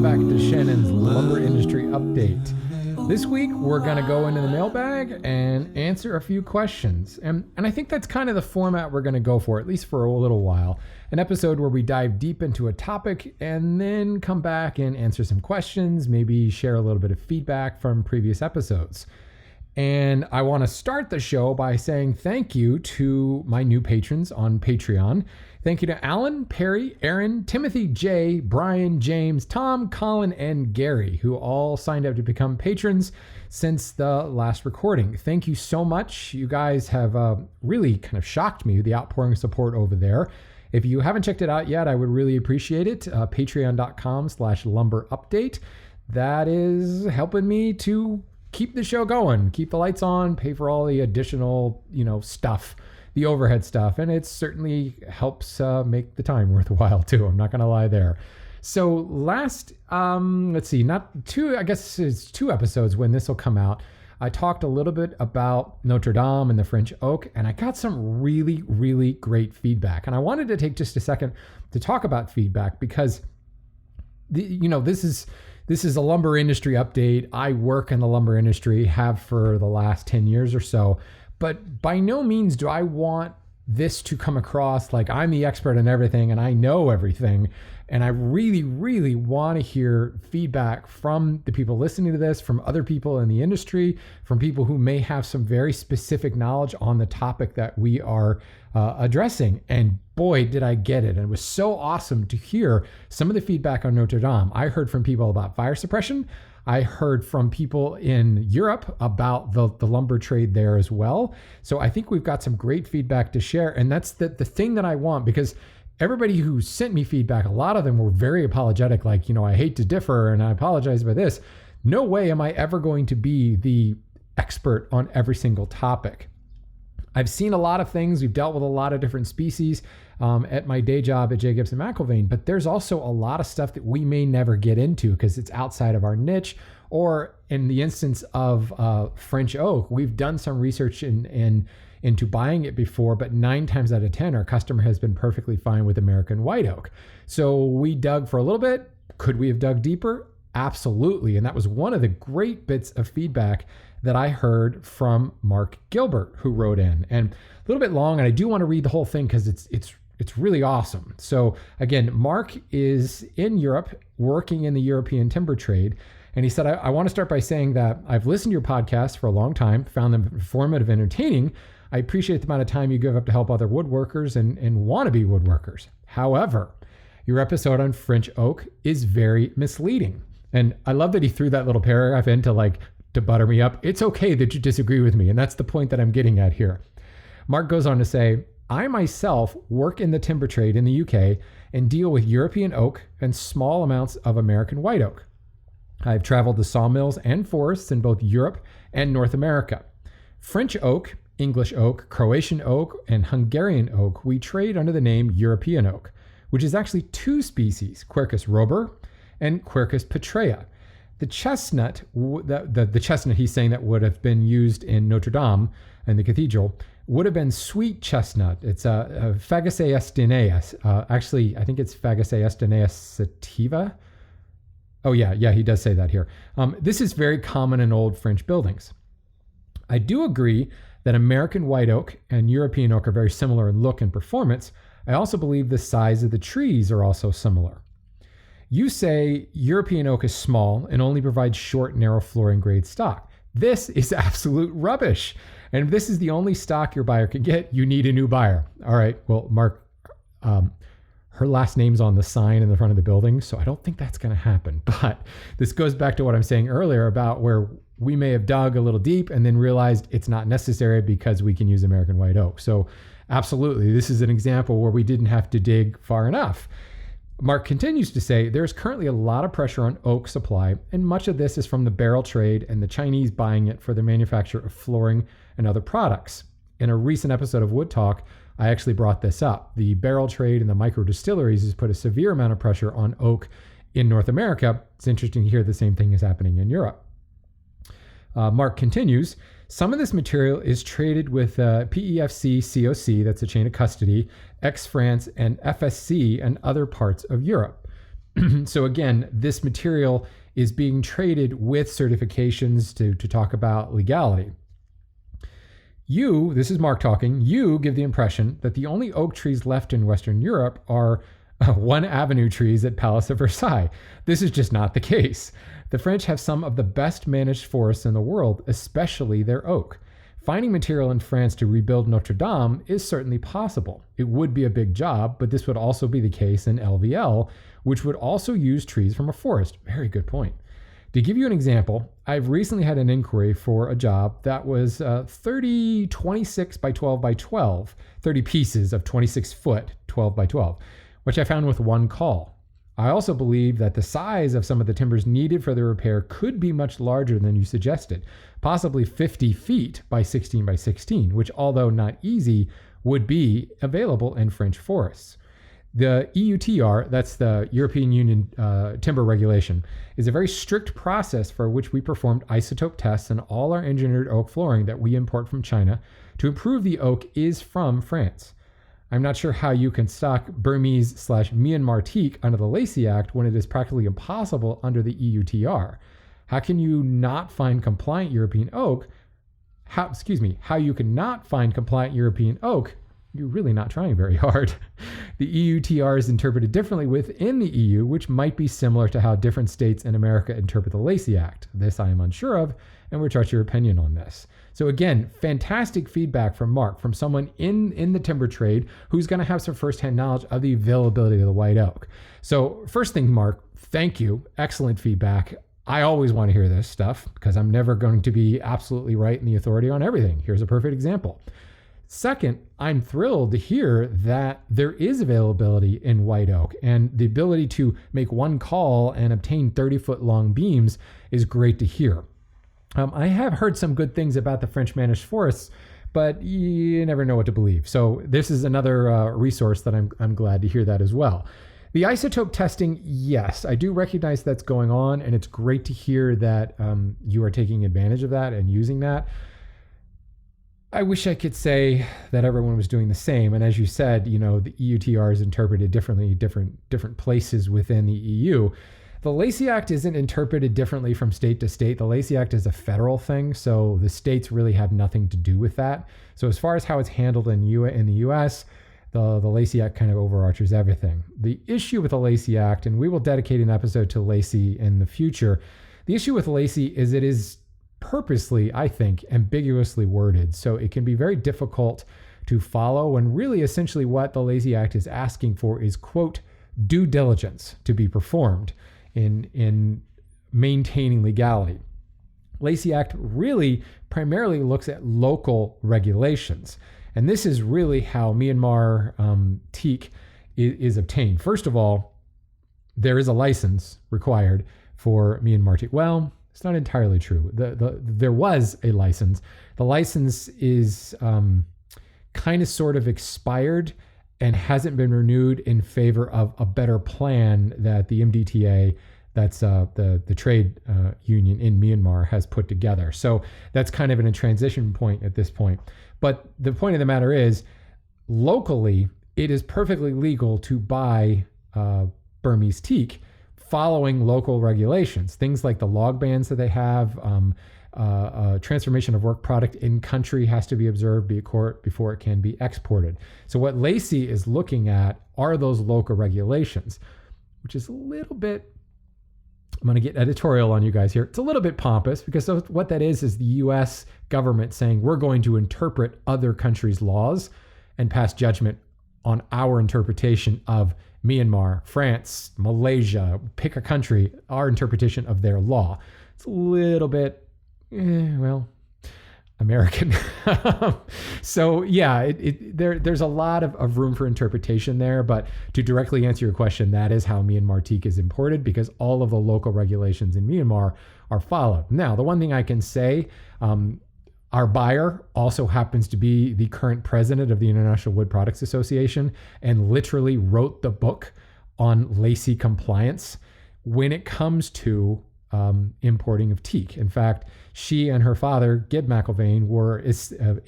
back to Shannon's Lumber Industry Update. This week, we're going to go into the mailbag and answer a few questions. And I think that's kind of the format we're going to go for, at least for a little while. An episode where we dive deep into a topic and then come back and answer some questions, maybe share a little bit of feedback from previous episodes. And I want to start the show by saying thank you to my new patrons on Patreon. Thank you to Alan, Perry, Aaron, Timothy, Jay, Brian, James, Tom, Colin, and Gary, who all signed up to become patrons since the last recording. Thank you so much. You guys have really kind of shocked me with the outpouring support over there. If you haven't checked it out yet, I would really appreciate it. Patreon.com/lumberupdate. That is helping me to keep the show going, keep the lights on, pay for all the additional, stuff, the overhead stuff. And it certainly helps make the time worthwhile too. I'm not going to lie there. So last, let's see, I guess it's 2 episodes when this will come out. I talked a little bit about Notre Dame and the French oak, and I got some really, really great feedback. And I wanted to take just a second to talk about feedback because, this is a lumber industry update. I work in the lumber industry, have for the last 10 years or so, but by no means do I want this to come across like I'm the expert in everything and I know everything. And I really, really want to hear feedback from the people listening to this, from other people in the industry, from people who may have some very specific knowledge on the topic that we are addressing. And boy, did I get it. And it was so awesome to hear some of the feedback on Notre Dame. I heard from people about fire suppression. I heard from people in Europe about the lumber trade there as well. So I think we've got some great feedback to share. And that's the thing that I want, because everybody who sent me feedback, a lot of them were very apologetic, like, I hate to differ and I apologize about this. No way am I ever going to be the expert on every single topic. I've seen a lot of things. We've dealt with a lot of different species at my day job at J. Gibson McIlvaine, but there's also a lot of stuff that we may never get into because it's outside of our niche. Or in the instance of French oak, we've done some research into buying it before, but 9 times out of 10, our customer has been perfectly fine with American white oak. So we dug for a little bit. Could we have dug deeper? Absolutely. And that was one of the great bits of feedback that I heard from Mark Gilbert, who wrote in, and a little bit long. And I do want to read the whole thing because it's really awesome. So again, Mark is in Europe working in the European timber trade. And he said, I want to start by saying that I've listened to your podcast for a long time, found them informative, entertaining. I appreciate the amount of time you give up to help other woodworkers and wannabe woodworkers. However, your episode on French oak is very misleading. And I love that he threw that little paragraph in to butter me up. It's okay that you disagree with me. And that's the point that I'm getting at here. Mark goes on to say, I myself work in the timber trade in the UK and deal with European oak and small amounts of American white oak. I've traveled to sawmills and forests in both Europe and North America. French oak, English oak, Croatian oak, and Hungarian oak, we trade under the name European oak, which is actually 2 species, Quercus robur and Quercus petrea. The chestnut, the chestnut he's saying that would have been used in Notre Dame and the cathedral, would have been sweet chestnut. It's a Fagaceae estineus. Actually, I think it's Fagaceae estineus sativa. Oh yeah, he does say that here. This is very common in old French buildings. I do agree that American white oak and European oak are very similar in look and performance. I also believe the size of the trees are also similar. You say European oak is small and only provides short, narrow flooring grade stock. This is absolute rubbish. And if this is the only stock your buyer can get, you need a new buyer. All right, well, Mark, her last name's on the sign in the front of the building, so I don't think that's going to happen. But this goes back to what I'm saying earlier about where we may have dug a little deep and then realized it's not necessary because we can use American white oak. So absolutely, this is an example where we didn't have to dig far enough. Mark continues to say, there's currently a lot of pressure on oak supply, and much of this is from the barrel trade and the Chinese buying it for the manufacture of flooring and other products. In a recent episode of Wood Talk, I actually brought this up. The barrel trade and the micro distilleries has put a severe amount of pressure on oak in North America. It's interesting to hear the same thing is happening in Europe. Mark continues, some of this material is traded with PEFC COC, that's a chain of custody, ex-France, and FSC and other parts of Europe. So again, this material is being traded with certifications to talk about legality. This is Mark talking, you give the impression that the only oak trees left in Western Europe are one avenue trees at Palace of Versailles. This is just not the case. The French have some of the best managed forests in the world, especially their oak. Finding material in France to rebuild Notre Dame is certainly possible. It would be a big job, but this would also be the case in LVL, which would also use trees from a forest. Very good point. To give you an example, I've recently had an inquiry for a job that was 26 by 12 by 12, 30 pieces of 26 foot 12 by 12, which I found with one call. I also believe that the size of some of the timbers needed for the repair could be much larger than you suggested, possibly 50 feet by 16 by 16, which, although not easy, would be available in French forests. The EUTR, that's the European Union Timber Regulation, is a very strict process for which we performed isotope tests on all our engineered oak flooring that we import from China to prove the oak is from France. I'm not sure how you can stock Burmese/Myanmar teak under the Lacey Act when it is practically impossible under the EUTR. How can you not find compliant European oak? How you can not find compliant European oak? You're really not trying very hard. The EUTR is interpreted differently within the EU, which might be similar to how different states in America interpret the Lacey Act. This I am unsure of, and we'll trust your opinion on this. So again, fantastic feedback from Mark, from someone in the timber trade who's going to have some firsthand knowledge of the availability of the white oak. So first thing, Mark, thank you. Excellent feedback. I always want to hear this stuff because I'm never going to be absolutely right in the authority on everything. Here's a perfect example. Second, I'm thrilled to hear that there is availability in white oak, and the ability to make one call and obtain 30-foot long beams is great to hear. I have heard some good things about the French managed forests, but you never know what to believe. So this is another resource that I'm glad to hear that as well. The isotope testing, yes, I do recognize that's going on, and it's great to hear that you are taking advantage of that and using that. I wish I could say that everyone was doing the same. And as you said, the EUTR is interpreted differently, different places within the EU. The Lacey Act isn't interpreted differently from state to state. The Lacey Act is a federal thing, so the states really have nothing to do with that. So as far as how it's handled in the US, the Lacey Act kind of overarches everything. The issue with the Lacey Act, and we will dedicate an episode to Lacey in the future, the issue with Lacey is it is purposely, I think, ambiguously worded. So it can be very difficult to follow, and really essentially what the Lacey Act is asking for is, quote, due diligence to be performed in maintaining legality. Lacey Act really primarily looks at local regulations. And this is really how Myanmar teak is obtained. First of all, there is a license required for Myanmar teak. Well, it's not entirely true. There was a license. The license is kind of sort of expired and hasn't been renewed in favor of a better plan that the MDTA, that's the trade union in Myanmar, has put together. So that's kind of in a transition point at this point. But the point of the matter is, locally, it is perfectly legal to buy Burmese teak following local regulations. Things like the log bans that they have, transformation of work product in country has to be observed before it can be exported. So what Lacey is looking at are those local regulations, which is a little bit, I'm going to get editorial on you guys here. It's a little bit pompous because what that is the US government saying we're going to interpret other countries' laws and pass judgment on our interpretation of Myanmar, France, Malaysia, pick a country, our interpretation of their law. It's a little bit, American. So yeah, there's a lot of room for interpretation there, but to directly answer your question, that is how Myanmar teak is imported, because all of the local regulations in Myanmar are followed. Now, the one thing I can say, our buyer also happens to be the current president of the International Wood Products Association and literally wrote the book on Lacey compliance when it comes to importing of teak. In fact, she and her father, Gib McIlvaine, were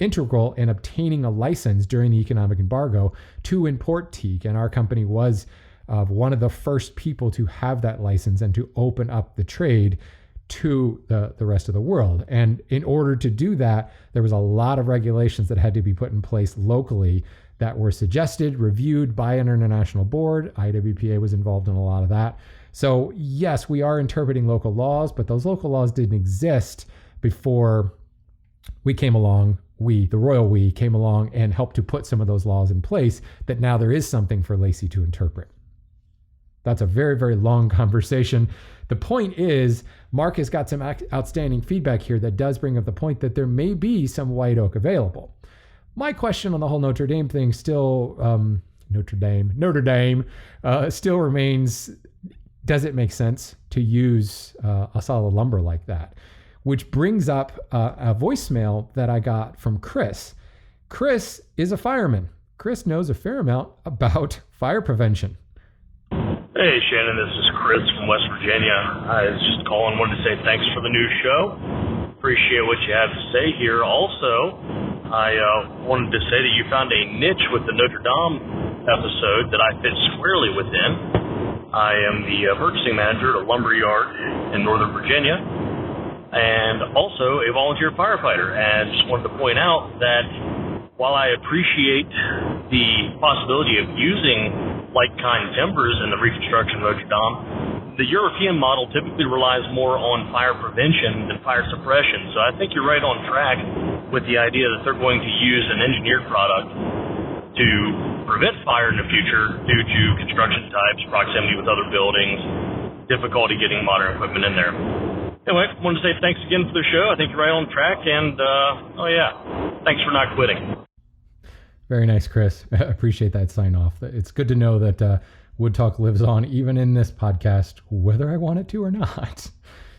integral in obtaining a license during the economic embargo to import teak, and our company was of one of the first people to have that license and to open up the trade to the rest of the world. And in order to do that, there was a lot of regulations that had to be put in place locally that were suggested, reviewed by an international board. IWPA was involved in a lot of that. So yes, we are interpreting local laws, but those local laws didn't exist before we came along. The royal we, came along and helped to put some of those laws in place that now there is something for Lacey to interpret. That's a very, very long conversation. The point is, Mark has got some outstanding feedback here that does bring up the point that there may be some white oak available. My question on the whole Notre Dame thing still, Notre Dame still remains, does it make sense to use a solid lumber like that? Which brings up a voicemail that I got from Chris. Chris is a fireman. Chris knows a fair amount about fire prevention. Hey, Shannon, this is Chris from West Virginia. I was just calling, wanted to say thanks for the new show. Appreciate what you have to say here. Also, I wanted to say that you found a niche with the Notre Dame episode that I fit squarely within. I am the purchasing manager at a lumber yard in Northern Virginia, and also a volunteer firefighter. And just wanted to point out that while I appreciate the possibility of using like-kind timbers in the reconstruction of Notre Dame, the European model typically relies more on fire prevention than fire suppression. So I think you're right on track with the idea that they're going to use an engineered product to prevent fire in the future due to construction types, proximity with other buildings, difficulty getting modern equipment in there. Anyway, wanted to say thanks again for the show. I think you're right on track, and thanks for not quitting. Very nice, Chris. I appreciate that sign off. It's good to know that Wood Talk lives on even in this podcast, whether I want it to or not.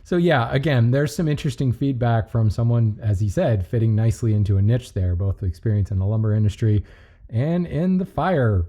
So yeah, again, there's some interesting feedback from someone, as he said, fitting nicely into a niche there, both the experience in the lumber industry and in the fire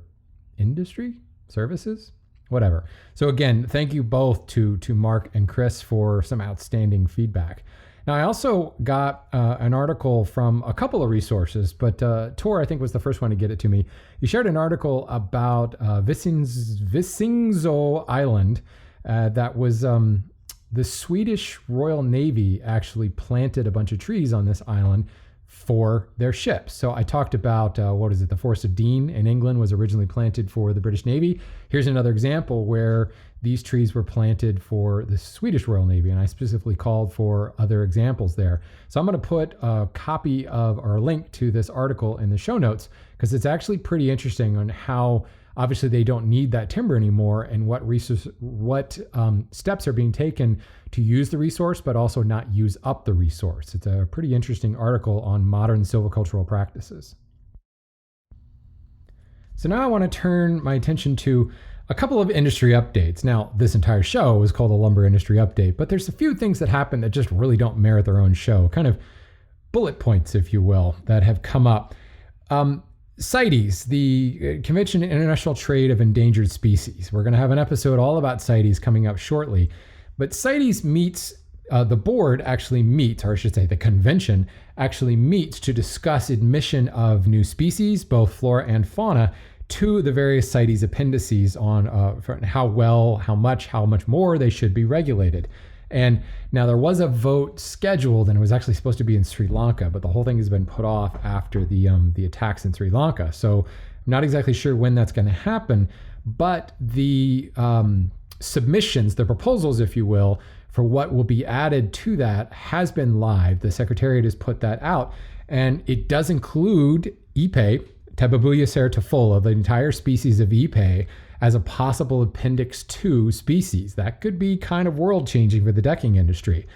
industry, services, whatever. So again, thank you both to Mark and Chris for some outstanding feedback. Now, I also got an article from a couple of resources, but Tor, I think, was the first one to get it to me. He shared an article about Visingsö Island that was the Swedish Royal Navy actually planted a bunch of trees on this island for their ships. So I talked about, the Forest of Dean in England was originally planted for the British Navy. Here's another example where these trees were planted for the Swedish Royal Navy, and I specifically called for other examples there. So I'm going to put a copy of or a link to this article in the show notes, because it's actually pretty interesting on how obviously they don't need that timber anymore and what steps are being taken to use the resource, but also not use up the resource. It's a pretty interesting article on modern silvicultural practices. So now I want to turn my attention to a couple of industry updates. Now, this entire show is called a lumber industry update, but there's a few things that happen that just really don't merit their own show, kind of bullet points, if you will, that have come up. CITES, the Convention on International Trade of Endangered Species. We're going to have an episode all about CITES coming up shortly. But CITES meets, the board actually meets, or I should say the convention actually meets to discuss admission of new species, both flora and fauna, to the various CITES appendices on how well, how much more they should be regulated. And now there was a vote scheduled, and it was actually supposed to be in Sri Lanka, but the whole thing has been put off after the attacks in Sri Lanka. So I'm not exactly sure when that's going to happen, but the submissions, the proposals, if you will, for what will be added to that has been live. The Secretariat has put that out, and it does include Ipe, Tabebuia ceratifolia, the entire species of Ipe, as a possible Appendix 2 species. That could be kind of world-changing for the decking industry.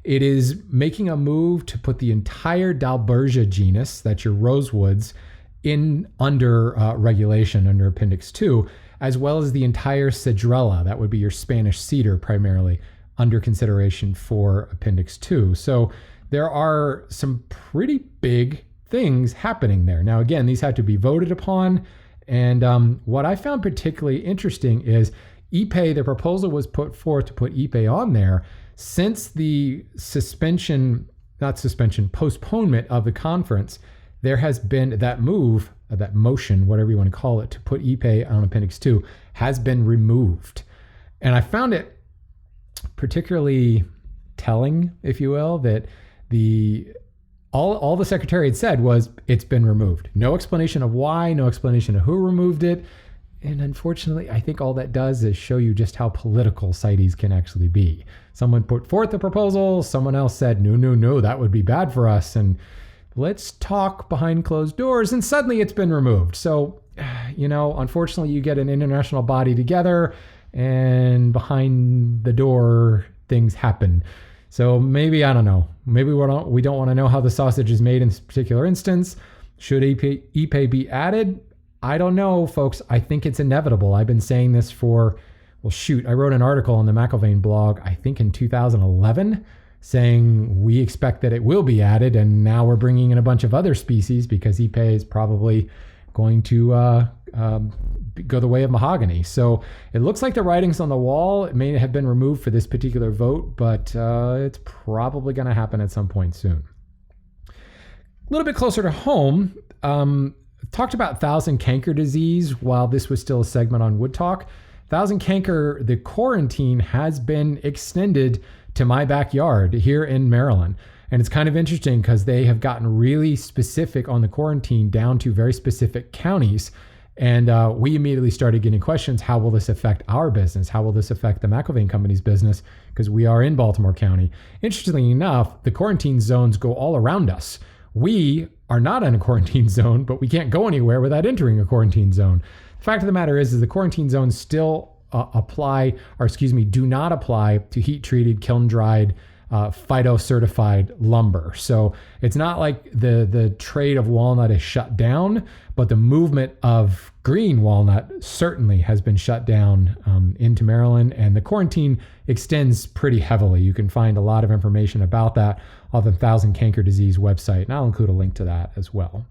It is making a move to put the entire Dalbergia genus, that's your rosewoods, in under regulation, under Appendix 2, as well as the entire Cedrela, that would be your Spanish cedar primarily, under consideration for Appendix 2. So there are some pretty big things happening there. Now, again, these have to be voted upon. And what I found particularly interesting is Ipe, the proposal was put forth to put Ipe on there since the postponement of the conference. there has been that move, that motion, whatever you want to call it, to put Ipe on Appendix 2 has been removed. And I found it particularly telling, if you will, that all the Secretary had said was it's been removed. No explanation of why, no explanation of who removed it. And unfortunately, I think all that does is show you just how political CITES can actually be. Someone put forth a proposal, someone else said, no, that would be bad for us. And let's talk behind closed doors. And suddenly it's been removed. So, unfortunately, you get an international body together and behind the door, things happen. So maybe, I don't know, maybe we don't want to know how the sausage is made in this particular instance. Should Ipe be added? I don't know, folks. I think it's inevitable. I've been saying this I wrote an article on the McIlvaine blog, I think in 2011, saying we expect that it will be added, and now we're bringing in a bunch of other species because Ipe is probably going to go the way of mahogany. So it looks like the writing's on the wall. It may have been removed for this particular vote, but it's probably going to happen at some point soon. A little bit closer to home, talked about thousand canker disease while this was still a segment on Wood Talk. Thousand canker, the quarantine has been extended to my backyard here in Maryland. And it's kind of interesting because they have gotten really specific on the quarantine down to very specific counties. And we immediately started getting questions. How will this affect our business? How will this affect the McIlvaine Company's business? Because we are in Baltimore County. Interestingly enough, the quarantine zones go all around us. We are not in a quarantine zone, but we can't go anywhere without entering a quarantine zone. The fact of the matter is the quarantine zones still do not apply to heat-treated, kiln-dried, phyto-certified lumber. So it's not like the trade of walnut is shut down, but the movement of green walnut certainly has been shut down into Maryland, and the quarantine extends pretty heavily. You can find a lot of information about that on the Thousand Canker Disease website, and I'll include a link to that as well.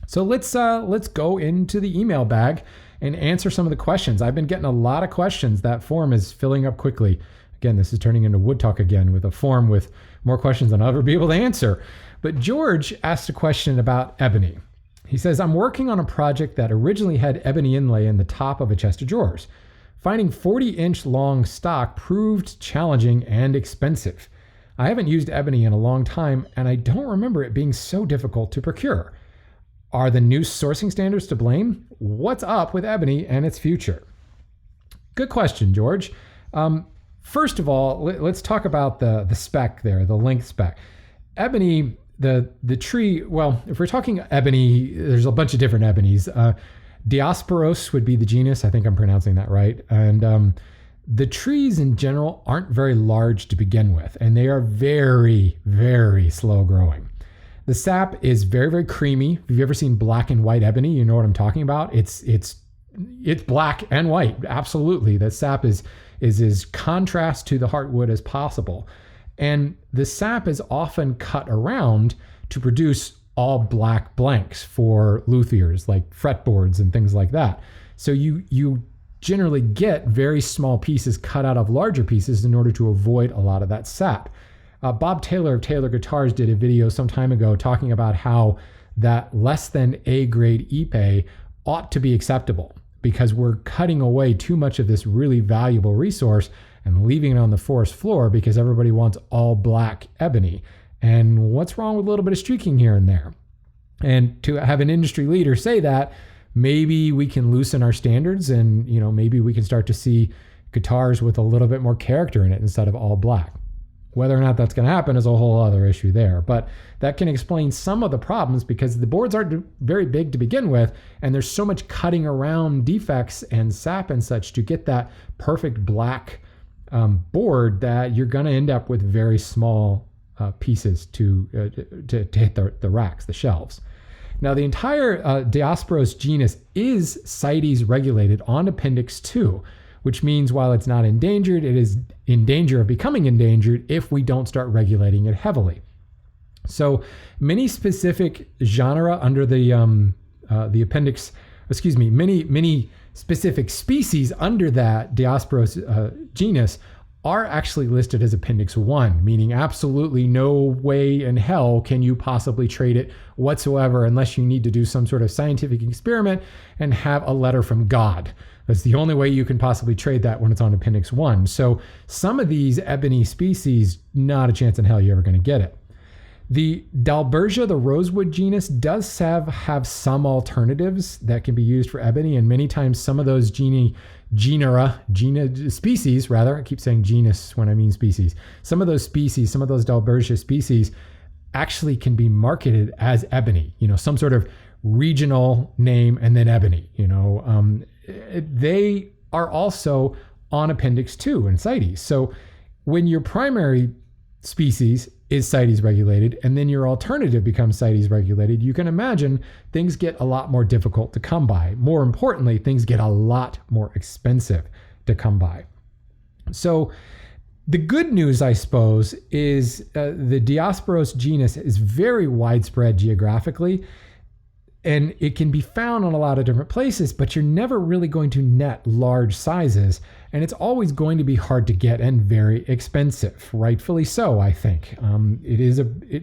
So let's go into the email bag and answer some of the questions. I've been getting a lot of questions. That form is filling up quickly. Again, this is turning into Wood Talk again with a form with more questions than I'll ever be able to answer. But George asked a question about ebony. He says, I'm working on a project that originally had ebony inlay in the top of a chest of drawers. Finding 40-inch long stock proved challenging and expensive. I haven't used ebony in a long time, and I don't remember it being so difficult to procure. Are the new sourcing standards to blame? What's up with ebony and its future? Good question, George. First of all, let's talk about the spec there, the length spec. Ebony, the tree, well, if we're talking ebony, there's a bunch of different ebonies. Diosporos would be the genus. I think I'm pronouncing that right. And the trees in general aren't very large to begin with, and they are very, very slow growing. The sap is very, very creamy. If you've ever seen black and white ebony, you know what I'm talking about. It's black and white. Absolutely. The sap is as contrast to the heartwood as possible. And the sap is often cut around to produce all black blanks for luthiers, like fretboards and things like that. So you generally get very small pieces cut out of larger pieces in order to avoid a lot of that sap. Bob Taylor of Taylor Guitars did a video some time ago talking about how that less than A grade Ipe ought to be acceptable because we're cutting away too much of this really valuable resource and leaving it on the forest floor because everybody wants all black ebony. And what's wrong with a little bit of streaking here and there? And to have an industry leader say that, maybe we can loosen our standards and, maybe we can start to see guitars with a little bit more character in it instead of all black. Whether or not that's going to happen is a whole other issue there. But that can explain some of the problems because the boards aren't very big to begin with, and there's so much cutting around defects and sap and such to get that perfect black board that you're going to end up with very small pieces to hit the racks, the shelves. Now, the entire Diosporos genus is CITES regulated on Appendix 2, which means while it's not endangered, it is in danger of becoming endangered if we don't start regulating it heavily. So many specific genera under the appendix, many specific species under that Diosporos genus are actually listed as Appendix 1, meaning absolutely no way in hell can you possibly trade it whatsoever unless you need to do some sort of scientific experiment and have a letter from God. That's the only way you can possibly trade that when it's on Appendix 1. So some of these ebony species, not a chance in hell you're ever going to get it. The Dalbergia, the rosewood genus, does have some alternatives that can be used for ebony, and many times some of those species, I keep saying genus when I mean species. Some of those Dalbergia species actually can be marketed as ebony, some sort of regional name and then ebony, they are also on Appendix 2 in CITES. So when your primary species is CITES regulated and then your alternative becomes CITES regulated, you can imagine things get a lot more difficult to come by. More importantly, things get a lot more expensive to come by. So the good news, I suppose, is the Diosporos genus is very widespread geographically, and it can be found in a lot of different places, but you're never really going to net large sizes, and it's always going to be hard to get and very expensive, rightfully so, I think.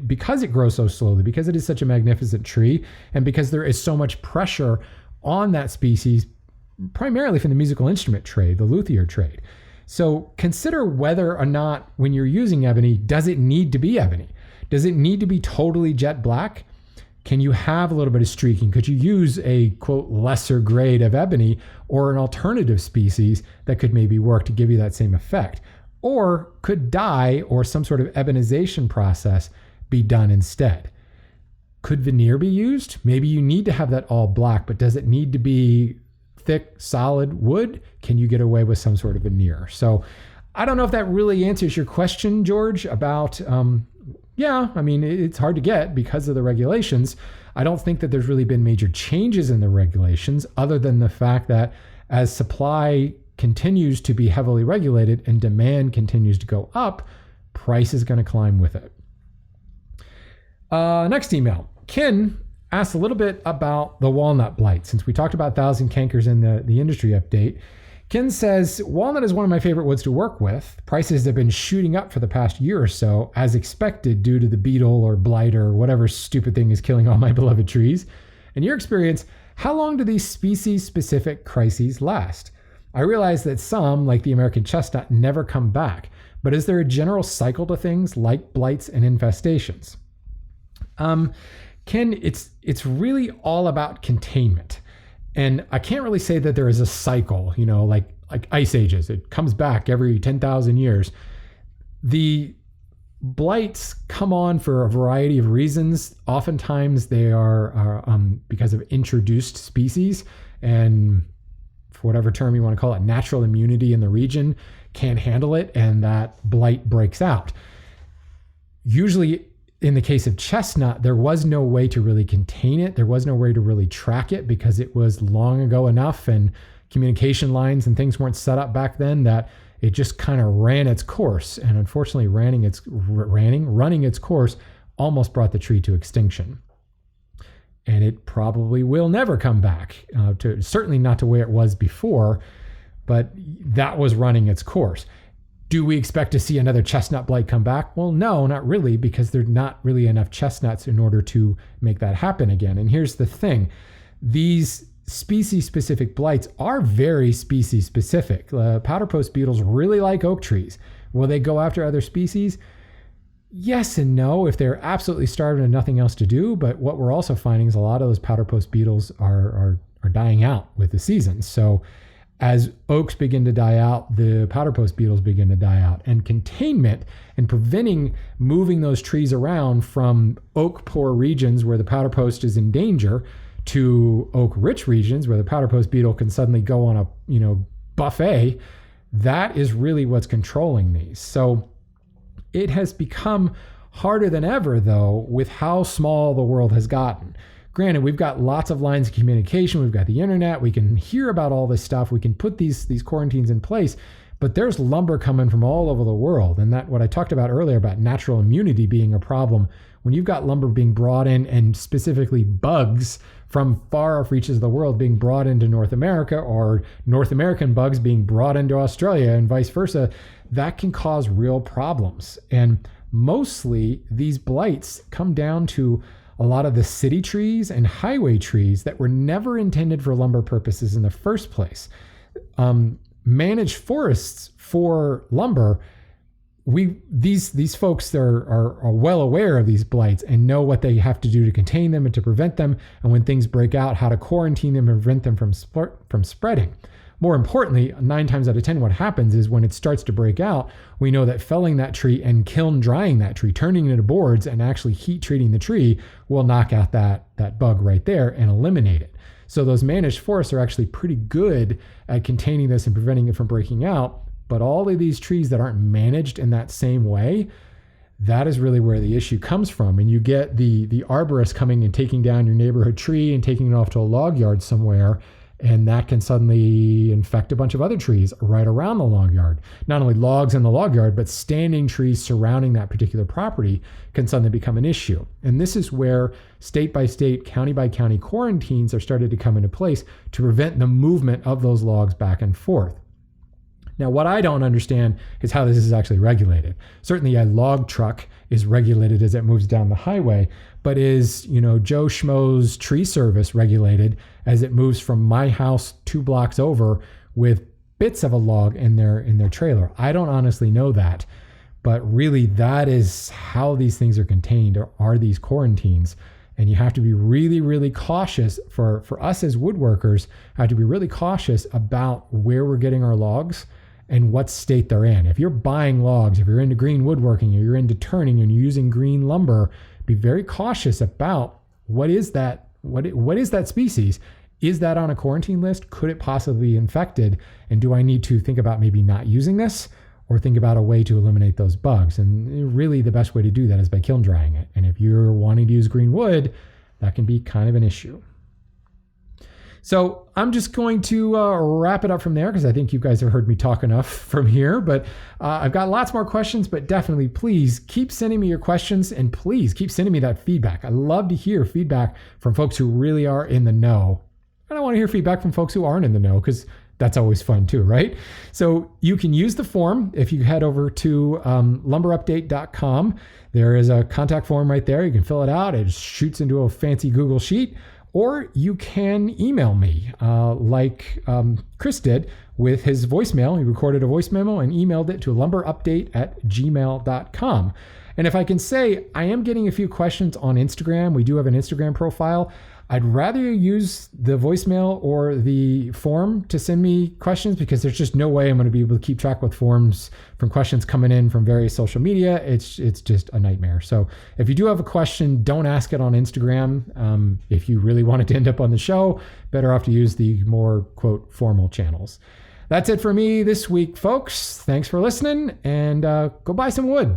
Because it grows so slowly, because it is such a magnificent tree, and because there is so much pressure on that species, primarily from the musical instrument trade, the luthier trade. So consider whether or not, when you're using ebony, does it need to be ebony? Does it need to be totally jet black? Can you have a little bit of streaking? Could you use a, quote, lesser grade of ebony or an alternative species that could maybe work to give you that same effect? Or could dye or some sort of ebonization process be done instead? Could veneer be used? Maybe you need to have that all black, but does it need to be thick, solid wood? Can you get away with some sort of veneer? So I don't know if that really answers your question, George, about it's hard to get because of the regulations. I don't think that there's really been major changes in the regulations other than the fact that as supply continues to be heavily regulated and demand continues to go up, price is going to climb with it. Next email. Ken asked a little bit about the walnut blight. Since we talked about 1,000 cankers in the industry update, Ken says, walnut is one of my favorite woods to work with. Prices have been shooting up for the past year or so, as expected due to the beetle or blight or whatever stupid thing is killing all my beloved trees. In your experience, how long do these species-specific crises last? I realize that some, like the American chestnut, never come back, but is there a general cycle to things like blights and infestations? Ken, it's really all about containment. And I can't really say that there is a cycle, like ice ages. It comes back every 10,000 years. The blights come on for a variety of reasons. Oftentimes they are because of introduced species, and for whatever term you want to call it, natural immunity in the region can't handle it, and that blight breaks out. Usually, in the case of chestnut, there was no way to really contain it. There was no way to really track it because it was long ago enough and communication lines and things weren't set up back then that it just kind of ran its course. And unfortunately, running its course almost brought the tree to extinction. And it probably will never come back, certainly not to where it was before, but that was running its course. Do we expect to see another chestnut blight come back? Well, no, not really, because there's not really enough chestnuts in order to make that happen again. And here's the thing. These species-specific blights are very species-specific. Powder post beetles really like oak trees. Will they go after other species? Yes and no, if they're absolutely starved and nothing else to do. But what we're also finding is a lot of those powder post beetles are dying out with the seasons. So as oaks begin to die out, the powder post beetles begin to die out. And containment and preventing moving those trees around from oak poor regions where the powder post is in danger to oak rich regions where the powder post beetle can suddenly go on a buffet, that is really what's controlling these. So it has become harder than ever, though, with how small the world has gotten. Granted, we've got lots of lines of communication. We've got the internet. We can hear about all this stuff. We can put these quarantines in place. but there's lumber coming from all over the world. And that, what I talked about earlier about natural immunity being a problem, when you've got lumber being brought in, and specifically bugs from far off reaches of the world being brought into North America, or North American bugs being brought into Australia and vice versa, that can cause real problems. And mostly these blights come down to a lot of the city trees and highway trees that were never intended for lumber purposes in the first place. Managed forests for lumber, these folks are well aware of these blights and know what they have to do to contain them and to prevent them, and when things break out, how to quarantine them and prevent them from spreading. More importantly, 9 times out of 10, what happens is when it starts to break out, we know that felling that tree and kiln drying that tree, turning it into boards and actually heat treating the tree will knock out that bug right there and eliminate it. So those managed forests are actually pretty good at containing this and preventing it from breaking out. But all of these trees that aren't managed in that same way, that is really where the issue comes from. And you get the arborist coming and taking down your neighborhood tree and taking it off to a log yard somewhere, and that can suddenly infect a bunch of other trees right around the log yard. Not only logs in the log yard, but standing trees surrounding that particular property can suddenly become an issue. And this is where state by state, county by county quarantines are started to come into place to prevent the movement of those logs back and forth. Now, what I don't understand is how this is actually regulated. Certainly a log truck is regulated as it moves down the highway, but is, Joe Schmo's tree service regulated as it moves from my house 2 blocks over with bits of a log in their trailer? I don't honestly know that, but really that is how these things are contained, or are these quarantines. And you have to be really, really cautious for us as woodworkers, have to be really cautious about where we're getting our logs and what state they're in. If you're buying logs, if you're into green woodworking, or you're into turning and you're using green lumber, be very cautious about what is that species? Is that on a quarantine list? Could it possibly be infected? And do I need to think about maybe not using this, or think about a way to eliminate those bugs? And really the best way to do that is by kiln drying it. And if you're wanting to use green wood, that can be kind of an issue. So I'm just going to wrap it up from there, because I think you guys have heard me talk enough from here. But I've got lots more questions, but definitely please keep sending me your questions, and please keep sending me that feedback. I love to hear feedback from folks who really are in the know. And I want to hear feedback from folks who aren't in the know, because that's always fun too, right? So you can use the form if you head over to lumberupdate.com. There is a contact form right there. You can fill it out. It shoots into a fancy Google sheet. Or you can email me like Chris did with his voicemail. He recorded a voice memo and emailed it to lumberupdate@gmail.com. And if I can say, I am getting a few questions on Instagram. We do have an Instagram profile. I'd rather you use the voicemail or the form to send me questions, because there's just no way I'm going to be able to keep track with forms from questions coming in from various social media. It's just a nightmare. So if you do have a question, don't ask it on Instagram. If you really want it to end up on the show, better off to use the more, quote, formal channels. That's it for me this week, folks. Thanks for listening, and go buy some wood.